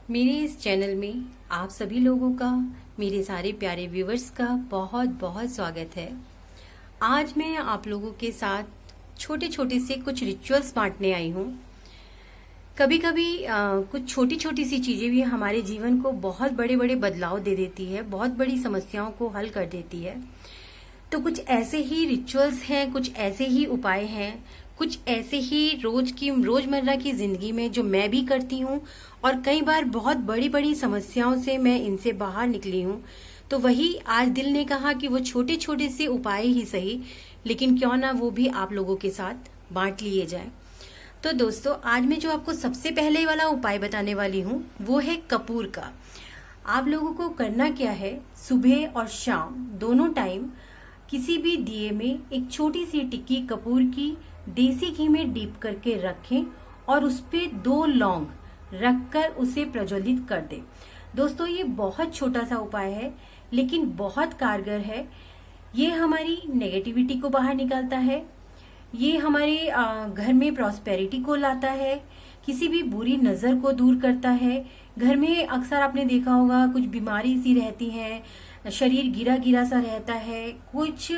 मेरे इस चैनल में आप सभी लोगों का, मेरे सारे प्यारे व्यूवर्स का बहुत बहुत स्वागत है। आज मैं आप लोगों के साथ छोटे छोटे से कुछ रिचुअल्स बांटने आई हूँ। कभी कभी कुछ छोटी छोटी सी चीजें भी हमारे जीवन को बहुत बड़े बड़े बदलाव दे देती है, बहुत बड़ी समस्याओं को हल कर देती है। तो कुछ ऐसे ही रिचुअल्स हैं, कुछ ऐसे ही उपाय हैं, कुछ ऐसे ही रोजमर्रा की जिंदगी में जो मैं भी करती हूँ और कई बार बहुत बड़ी बड़ी समस्याओं से मैं इनसे बाहर निकली हूँ। तो वही आज दिल ने कहा कि वो छोटे छोटे से उपाय ही सही, लेकिन क्यों ना वो भी आप लोगों के साथ बांट लिए जाए। तो दोस्तों, आज मैं जो आपको सबसे पहले वाला उपाय बताने वाली हूँ वो है कपूर का। आप लोगों को करना क्या है, सुबह और शाम दोनों टाइम किसी भी दिए में एक छोटी सी टिक्की कपूर की देसी घी में डीप करके रखें और उस पे 2 लौंग रखकर उसे प्रज्वलित कर दें। दोस्तों, ये बहुत छोटा सा उपाय है लेकिन बहुत कारगर है। ये हमारी नेगेटिविटी को बाहर निकालता है, ये हमारे घर में प्रॉस्पेरिटी को लाता है, किसी भी बुरी नजर को दूर करता है। घर में अक्सर आपने देखा होगा कुछ बीमारी सी रहती है, शरीर गिरा गिरा सा रहता है, कुछ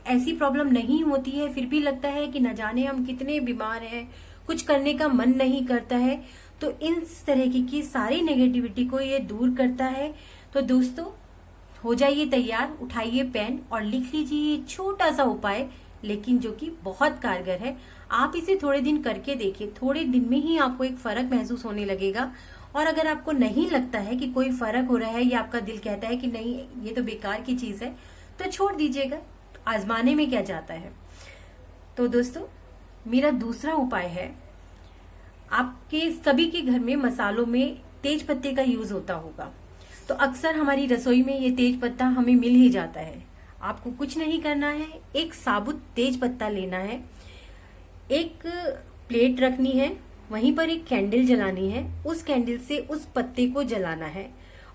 ऐसी प्रॉब्लम नहीं होती है फिर भी लगता है कि न जाने हम कितने बीमार हैं, कुछ करने का मन नहीं करता है। तो इन तरह की सारी नेगेटिविटी को ये दूर करता है। तो दोस्तों, हो जाइए तैयार, उठाइए पेन और लिख लीजिए ये छोटा सा उपाय, लेकिन जो कि बहुत कारगर है। आप इसे थोड़े दिन करके देखिए, थोड़े दिन में ही आपको एक फर्क महसूस होने लगेगा। और अगर आपको नहीं लगता है कि कोई फर्क हो रहा है या आपका दिल कहता है कि नहीं ये तो बेकार की चीज है, तो छोड़ दीजिएगा, आजमाने में क्या जाता है। तो दोस्तों, मेरा दूसरा उपाय है, आपके सभी के घर में मसालों में तेज पत्ते का यूज होता होगा। तो अक्सर हमारी रसोई में ये तेज पत्ता हमें मिल ही जाता है। आपको कुछ नहीं करना है, एक साबुत तेज पत्ता लेना है, एक प्लेट रखनी है, वहीं पर एक कैंडल जलानी है, उस कैंडल से उस पत्ते को जलाना है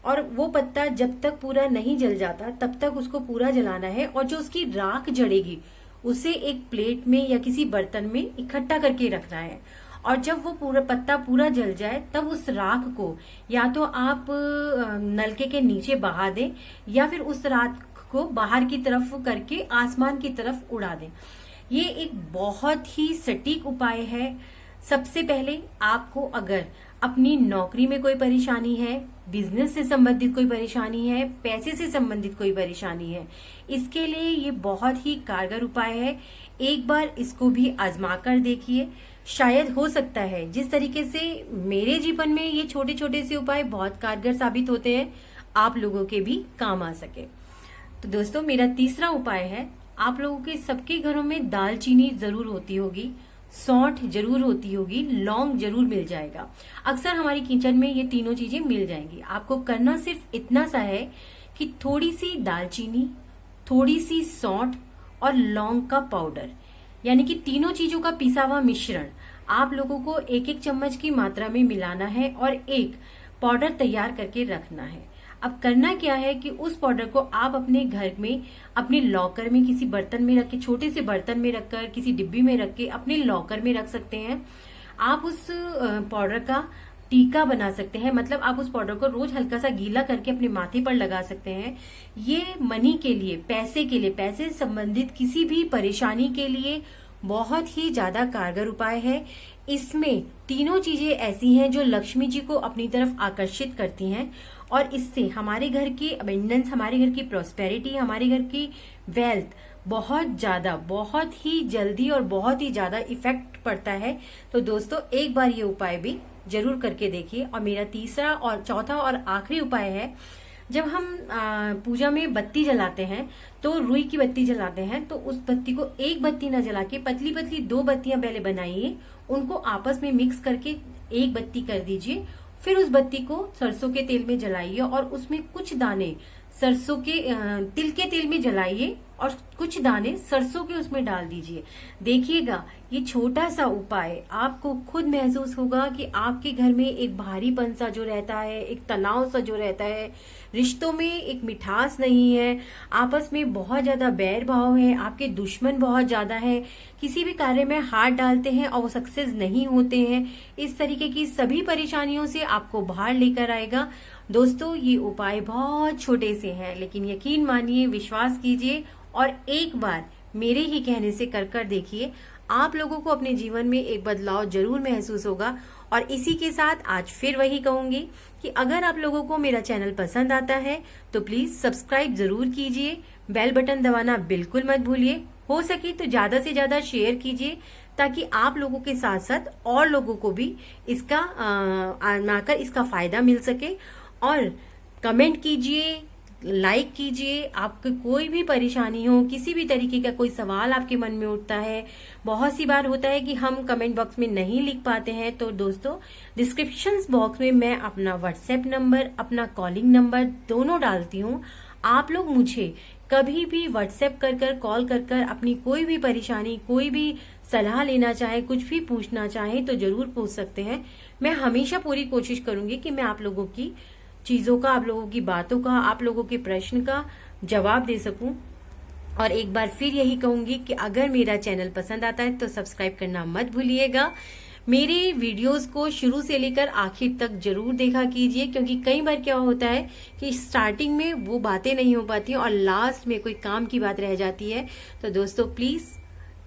और वो पत्ता जब तक पूरा नहीं जल जाता तब तक उसको पूरा जलाना है। और जो उसकी राख जड़ेगी उसे एक प्लेट में या किसी बर्तन में इकट्ठा करके रखना है। और जब वो पूरा पत्ता पूरा जल जाए तब उस राख को या तो आप नलके के नीचे बहा दें या फिर उस राख को बाहर की तरफ करके आसमान की तरफ उड़ा दें। ये एक बहुत ही सटीक उपाय है। सबसे पहले आपको अगर अपनी नौकरी में कोई परेशानी है, बिजनेस से संबंधित कोई परेशानी है, पैसे से संबंधित कोई परेशानी है, इसके लिए ये बहुत ही कारगर उपाय है। एक बार इसको भी आजमा कर देखिए, शायद हो सकता है जिस तरीके से मेरे जीवन में ये छोटे छोटे से उपाय बहुत कारगर साबित होते हैं, आप लोगों के भी काम आ सके। तो दोस्तों, मेरा तीसरा उपाय है, आप लोगों के सबके घरों में दालचीनी जरूर होती होगी, सौंठ जरूर होती होगी, लौंग जरूर मिल जाएगा। अक्सर हमारी किचन में ये तीनों चीजें मिल जाएंगी। आपको करना सिर्फ इतना सा है कि थोड़ी सी दालचीनी, थोड़ी सी सौंठ और लौंग का पाउडर, यानी कि तीनों चीजों का पिसा हुआ मिश्रण आप लोगों को एक एक चम्मच की मात्रा में मिलाना है और एक पाउडर तैयार करके रखना है। अब करना क्या है कि उस पाउडर को आप अपने घर में, अपने लॉकर में किसी बर्तन में रख के, छोटे से बर्तन में रखकर, किसी डिब्बी में रख के अपने लॉकर में रख सकते हैं। आप उस पाउडर का टीका बना सकते हैं, मतलब आप उस पाउडर को रोज हल्का सा गीला करके अपने माथे पर लगा सकते हैं। ये मनी के लिए, पैसे के लिए, पैसे से संबंधित किसी भी परेशानी के लिए बहुत ही ज्यादा कारगर उपाय है। इसमें तीनों चीजें ऐसी हैं जो लक्ष्मी जी को अपनी तरफ आकर्षित करती हैं और इससे हमारे घर की अबेंडेंस, हमारे घर की प्रॉस्पेरिटी, हमारे घर की वेल्थ बहुत ज्यादा, बहुत ही जल्दी और बहुत ही ज्यादा इफेक्ट पड़ता है। तो दोस्तों, एक बार ये उपाय भी जरूर करके देखिए। और मेरा तीसरा और चौथा और आखिरी उपाय है, जब हम पूजा में बत्ती जलाते हैं तो रुई की बत्ती जलाते हैं, तो उस बत्ती को एक बत्ती न जला के पतली पतली 2 बत्तियां पहले बनाइए, उनको आपस में मिक्स करके एक बत्ती कर दीजिए। फिर उस बत्ती को सरसों के तेल में जलाइए और उसमें कुछ दाने सरसों के तिल के तेल में जलाइए और कुछ दाने सरसों के उसमें डाल दीजिए। देखिएगा ये छोटा सा उपाय आपको खुद महसूस होगा कि आपके घर में एक भारीपन सा जो रहता है, एक तनाव सा जो रहता है, रिश्तों में एक मिठास नहीं है, आपस में बहुत ज्यादा बैर भाव है, आपके दुश्मन बहुत ज्यादा है, किसी भी कार्य में हाथ डालते हैं और वो सक्सेस नहीं होते हैं। इस तरीके की सभी परेशानियों से आपको बाहर लेकर आएगा। दोस्तों ये उपाय बहुत छोटे से हैं, लेकिन यकीन मानिए, विश्वास कीजिए और एक बार मेरे ही कहने से कर देखिए, आप लोगों को अपने जीवन में एक बदलाव जरूर महसूस होगा। और इसी के साथ आज फिर वही कहूंगी कि अगर आप लोगों को मेरा चैनल पसंद आता है तो प्लीज सब्सक्राइब जरूर कीजिए, बेल बटन दबाना बिल्कुल मत भूलिए, हो सके तो ज्यादा से ज्यादा शेयर कीजिए ताकि आप लोगों के साथ साथ और लोगों को भी इसका आकर इसका फायदा मिल सके। और कमेंट कीजिए, लाइक कीजिए। आपको कोई भी परेशानी हो, किसी भी तरीके का कोई सवाल आपके मन में उठता है, बहुत सी बार होता है कि हम कमेंट बॉक्स में नहीं लिख पाते हैं, तो दोस्तों डिस्क्रिप्शन बॉक्स में मैं अपना व्हाट्सएप नंबर, अपना कॉलिंग नंबर दोनों डालती हूँ। आप लोग मुझे कभी भी व्हाट्सएप कर कॉल कर अपनी कोई भी परेशानी, कोई भी सलाह लेना चाहे, कुछ भी पूछना चाहे तो जरूर पूछ सकते हैं। मैं हमेशा पूरी कोशिश करूंगी कि मैं आप लोगों की चीजों का, आप लोगों की बातों का, आप लोगों के प्रश्न का जवाब दे सकूं। और एक बार फिर यही कहूंगी कि अगर मेरा चैनल पसंद आता है तो सब्सक्राइब करना मत भूलिएगा। मेरे वीडियोस को शुरू से लेकर आखिर तक जरूर देखा कीजिए, क्योंकि कई बार क्या होता है कि स्टार्टिंग में वो बातें नहीं हो पाती और लास्ट में कोई काम की बात रह जाती है। तो दोस्तों प्लीज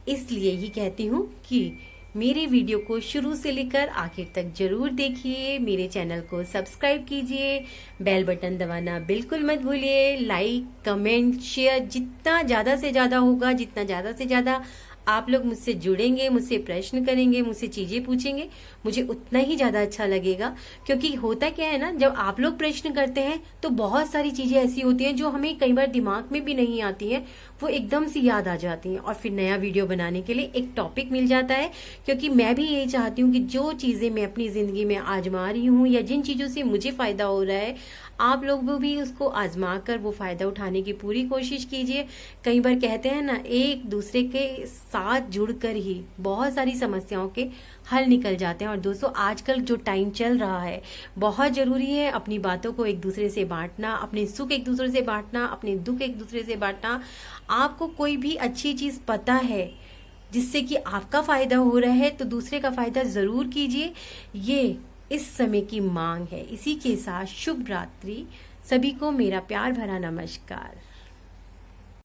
इसलिए ही कहती हूँ कि मेरे वीडियो को शुरू से लेकर आखिर तक जरूर देखिए, मेरे चैनल को सब्सक्राइब कीजिए, बेल बटन दबाना बिल्कुल मत भूलिए, लाइक, कमेंट, शेयर जितना ज्यादा से ज्यादा होगा, जितना ज्यादा से ज्यादा आप लोग मुझसे जुड़ेंगे, मुझसे प्रश्न करेंगे, मुझसे चीजें पूछेंगे, मुझे उतना ही ज्यादा अच्छा लगेगा। क्योंकि होता क्या है ना, जब आप लोग प्रश्न करते हैं तो बहुत सारी चीजें ऐसी होती हैं जो हमें कई बार दिमाग में भी नहीं आती हैं, वो एकदम से याद आ जाती हैं और फिर नया वीडियो बनाने के लिए एक टॉपिक मिल जाता है। क्योंकि मैं भी यही चाहती हूँ कि जो चीजें मैं अपनी जिंदगी में आजमा रही हूँ या जिन चीजों से मुझे फायदा हो रहा है, आप लोग भी उसको आजमा कर वो फायदा उठाने की पूरी कोशिश कीजिए। कई बार कहते हैं ना, एक दूसरे के साथ जुड़कर ही बहुत सारी समस्याओं के हल निकल जाते हैं। और दोस्तों आजकल जो टाइम चल रहा है, बहुत जरूरी है अपनी बातों को एक दूसरे से बांटना, अपने सुख एक दूसरे से बांटना, अपने दुख एक दूसरे से बांटना। आपको कोई भी अच्छी चीज पता है जिससे कि आपका फायदा हो रहा है तो दूसरे का फायदा जरूर कीजिए। ये इस समय की मांग है। इसी के साथ शुभ रात्रि, सभी को मेरा प्यार भरा नमस्कार।